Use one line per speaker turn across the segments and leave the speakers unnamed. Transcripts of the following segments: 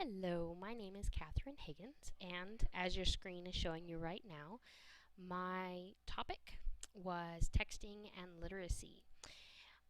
Hello, my name is Catherine Higgins, and as your screen is showing you right now, my topic was texting and literacy.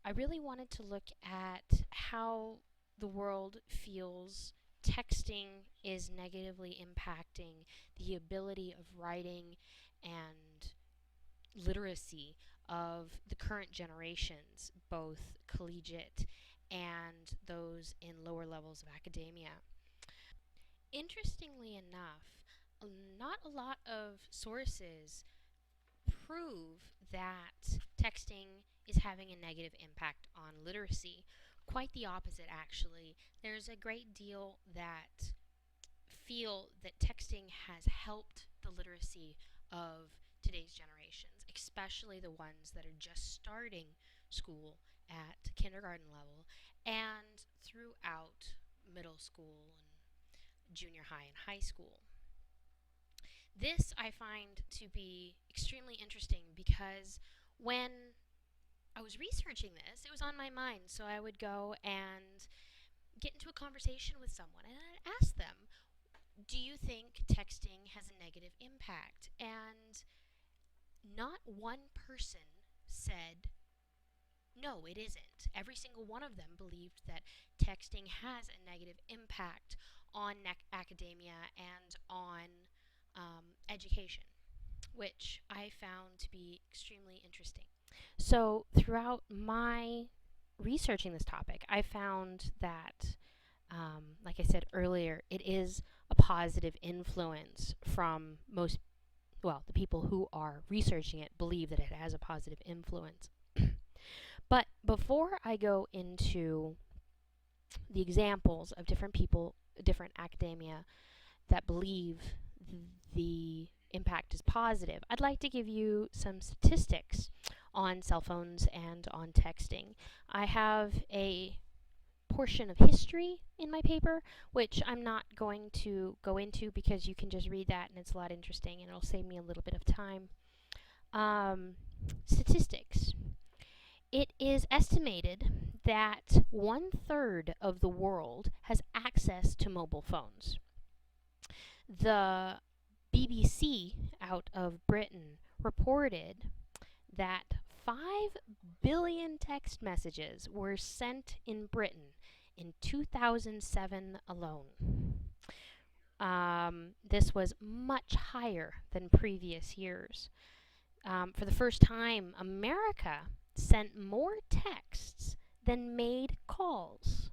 I really wanted to look at how the world feels texting is negatively impacting the ability of writing and literacy of the current generations, both collegiate and those in lower levels of academia. Interestingly enough, not a lot of sources prove that texting is having a negative impact on literacy. Quite the opposite, actually. There's a great deal that feel that texting has helped the literacy of today's generations, especially the ones that are just starting school at kindergarten level and throughout middle school and junior high and high school. This I find to be extremely interesting because when I was researching this, it was on my mind. So I would go and get into a conversation with someone and I'd ask them, do you think texting has a negative impact? And not one person said, no, it isn't. Every single one of them believed that texting has a negative impact on academia and on education, which I found to be extremely interesting. So, throughout my researching this topic, I found that, like I said earlier, it is a positive influence from most, well, the people who are researching it believe that it has a positive influence. But before I go into the examples of different people, different academia that believe the impact is positive, I'd like to give you some statistics on cell phones and on texting. I have a portion of history in my paper, which I'm not going to go into because you can just read that and it's a lot interesting and it'll save me a little bit of time. Statistics. It is estimated that 1/3 of the world has access to mobile phones. The BBC out of Britain reported that 5 billion text messages were sent in Britain in 2007 alone. This was much higher than previous years. For the first time, America sent more texts than made calls.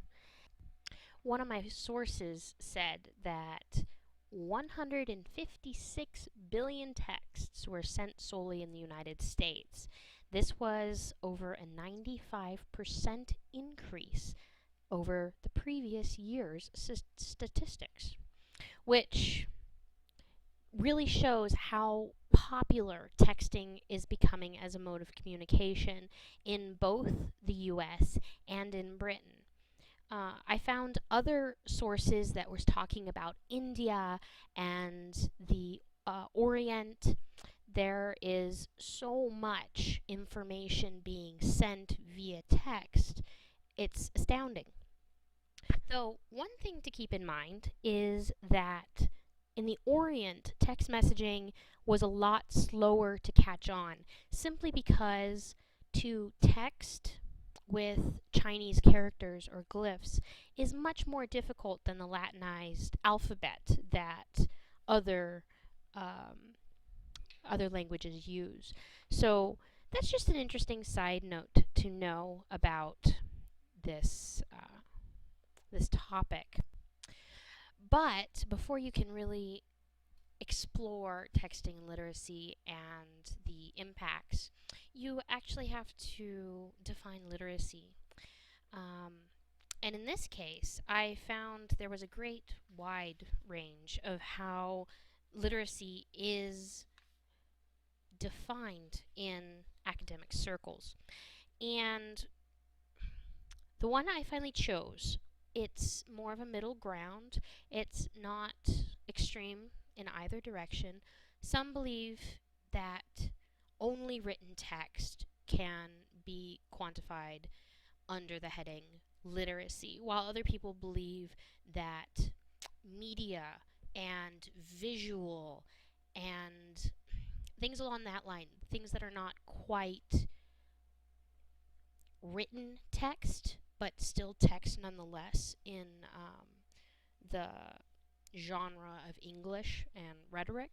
One of my sources said that 156 billion texts were sent solely in the United States. This was over a 95% increase over the previous year's statistics, which really shows how popular texting is becoming as a mode of communication in both the US and in Britain. I found other sources that was talking about India and the Orient. There is so much information being sent via text. It's astounding. Though, one thing to keep in mind is that in the Orient, text messaging was a lot slower to catch on, simply because to text with Chinese characters or glyphs is much more difficult than the Latinized alphabet that other other languages use. So that's just an interesting side note to know about this this topic. But before you can really explore texting and literacy and the impacts, you actually have to define literacy. Um, and in this case, I found there was a great wide range of how literacy is defined in academic circles. And the one I finally chose, it's more of a middle ground. It's not extreme in either direction. Some believe that only written text can be quantified under the heading literacy, while other people believe that media and visual and things along that line, things that are not quite written text, but still text nonetheless in the genre of English and rhetoric.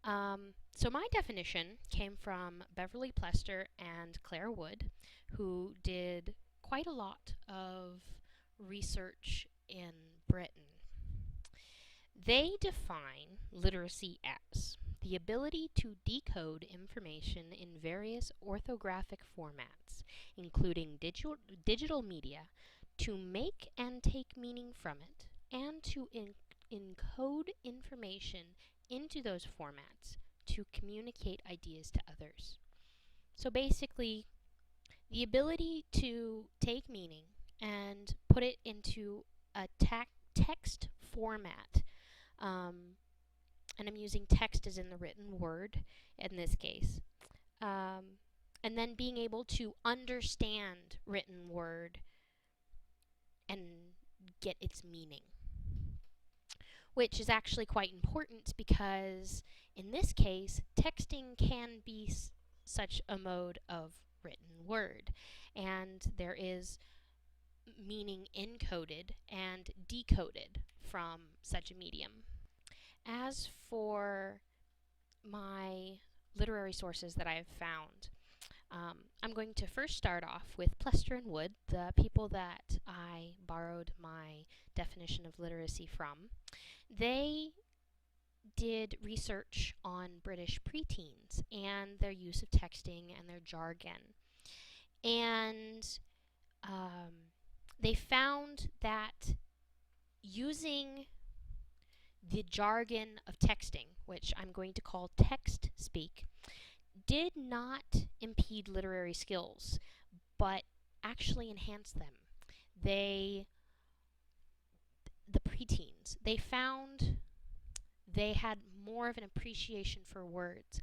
So my definition came from Beverly Plester and Claire Wood, who did quite a lot of research in Britain. They define literacy as the ability to decode information in various orthographic formats, including digital media, to make and take meaning from it, and to encode information into those formats to communicate ideas to others. So basically, the ability to take meaning and put it into a text format, and I'm using text as in the written word in this case, and then being able to understand written word and get its meaning, which is actually quite important because in this case, texting can be such a mode of written word, and there is meaning encoded and decoded from such a medium. As for my literary sources that I have found, I'm going to first start off with Plester and Wood, the people that I borrowed my definition of literacy from. They did research on British preteens and their use of texting and their jargon. And they found that using the jargon of texting, which I'm going to call text speak, did not impede literary skills, but actually enhanced them. The preteens, they found they had more of an appreciation for words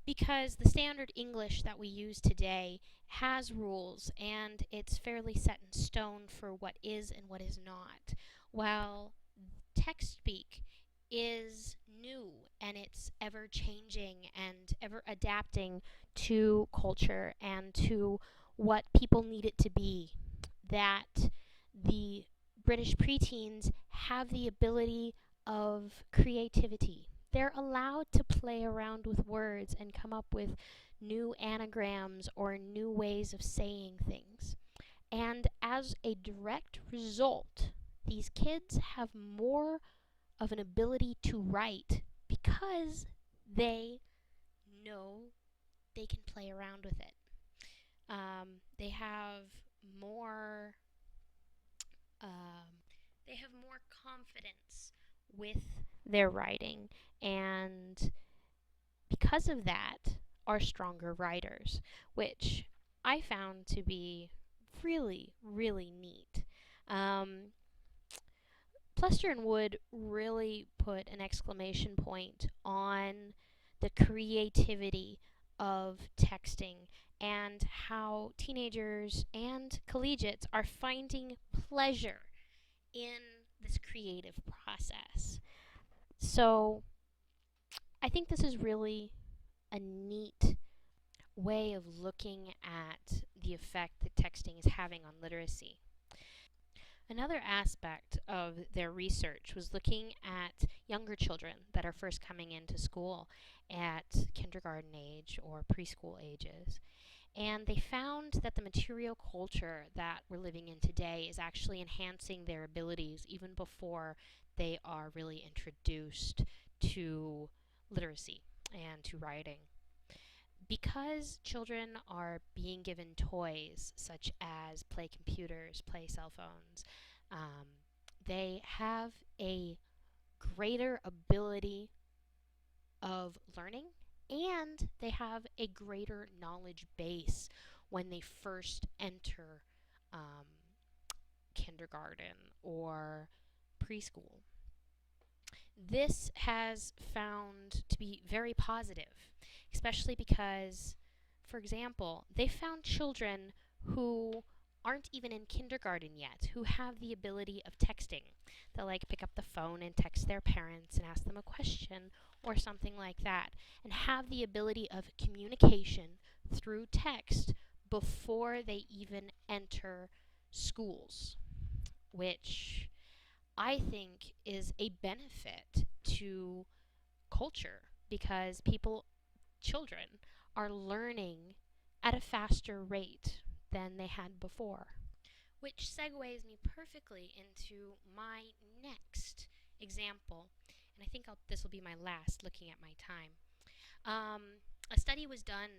because the standard English that we use today has rules and it's fairly set in stone for what is and what is not, while text speak is new and it's ever changing and ever adapting to culture and to what people need it to be. That the British preteens have the ability of creativity. They're allowed to play around with words and come up with new anagrams or new ways of saying things. And as a direct result, these kids have more of an ability to write because they know they can play around with it. They have more confidence with their writing, and because of that, are stronger writers, which I found to be really, really neat. Plester and Wood really put an exclamation point on the creativity of texting and how teenagers and collegiates are finding pleasure in this creative process. So I think this is really a neat way of looking at the effect that texting is having on literacy. Another aspect of their research was looking at younger children that are first coming into school at kindergarten age or preschool ages. And they found that the material culture that we're living in today is actually enhancing their abilities even before they are really introduced to literacy and to writing. Because children are being given toys such as play computers, play cell phones, they have a greater ability of learning and they have a greater knowledge base when they first enter kindergarten or preschool. This has found to be very positive, especially because, for example, they found children who aren't even in kindergarten yet, who have the ability of texting. They'll like pick up the phone and text their parents and ask them a question or something like that, and have the ability of communication through text before they even enter schools, which I think is a benefit to culture because children, are learning at a faster rate than they had before. Which segues me perfectly into my next example, and I think this will be my last looking at my time. A study was done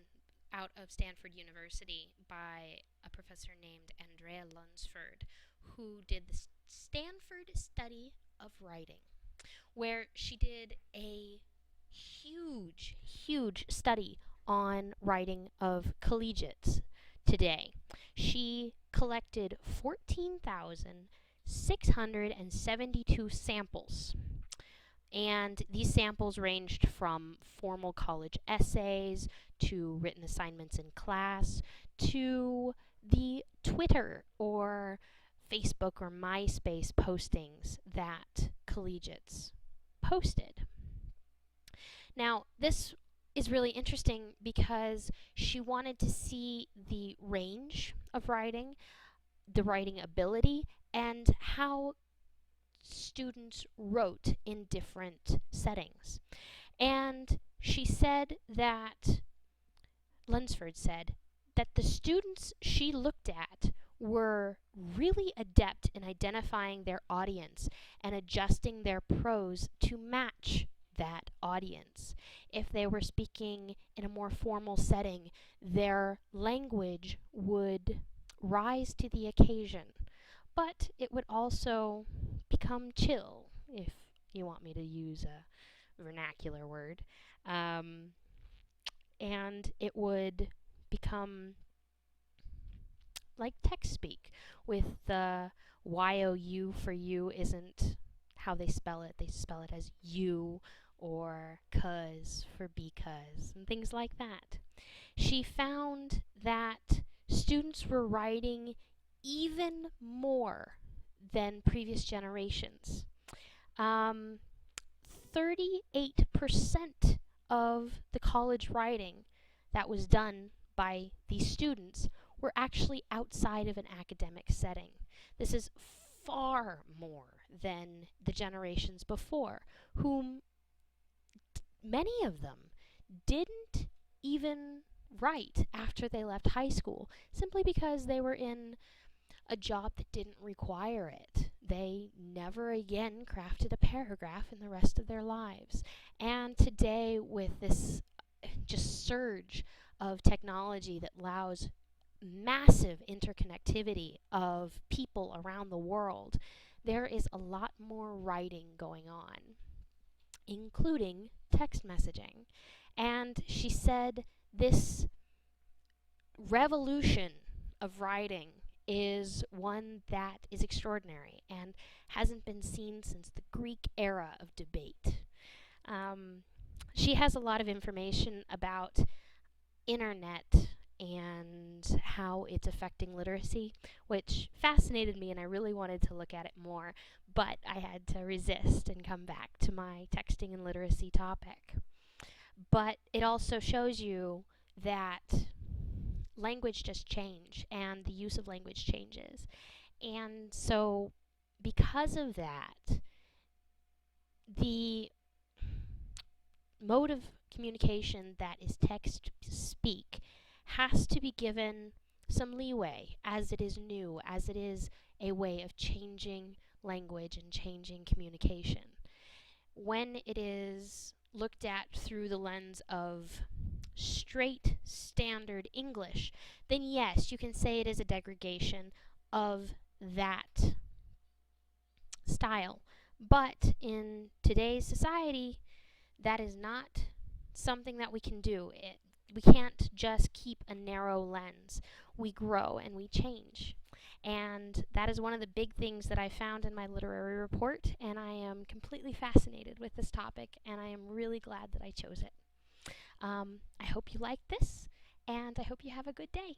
out of Stanford University by a professor named Andrea Lunsford, who did the Stanford Study of Writing, where she did a huge study on writing of collegiates today. She collected 14,672 samples, and these samples ranged from formal college essays to written assignments in class to the Twitter or Facebook or MySpace postings that collegiates posted. Now, this is really interesting because she wanted to see the range of writing, the writing ability, and how students wrote in different settings. And Lunsford said that the students she looked at were really adept in identifying their audience and adjusting their prose to match that audience. If they were speaking in a more formal setting, their language would rise to the occasion, but it would also become chill, if you want me to use a vernacular word. And it would become like text speak, with the YOU for you isn't how they spell it. They spell it as you, or cuz for because, and things like that. She found that students were writing even more than previous generations. 38% of the college writing that was done by these students were actually outside of an academic setting. This is far more than the generations before, whom many of them didn't even write after they left high school, simply because they were in a job that didn't require it. They never again crafted a paragraph in the rest of their lives. And today, with this just surge of technology that allows massive interconnectivity of people around the world, there is a lot more writing going on, including text messaging. And she said this revolution of writing is one that is extraordinary and hasn't been seen since the Greek era of debate. She has a lot of information about internet and how it's affecting literacy, which fascinated me, and I really wanted to look at it more, but I had to resist and come back to my texting and literacy topic. But it also shows you that language just change, and the use of language changes. And so because of that, the mode of communication that is text speak has to be given some leeway, as it is new, as it is a way of changing language and changing communication. When it is looked at through the lens of straight standard English, then yes, you can say it is a degradation of that style. But in today's society, that is not something that we can do. We can't just keep a narrow lens. We grow and we change. And that is one of the big things that I found in my literary report, and I am completely fascinated with this topic, and I am really glad that I chose it. I hope you like this, and I hope you have a good day.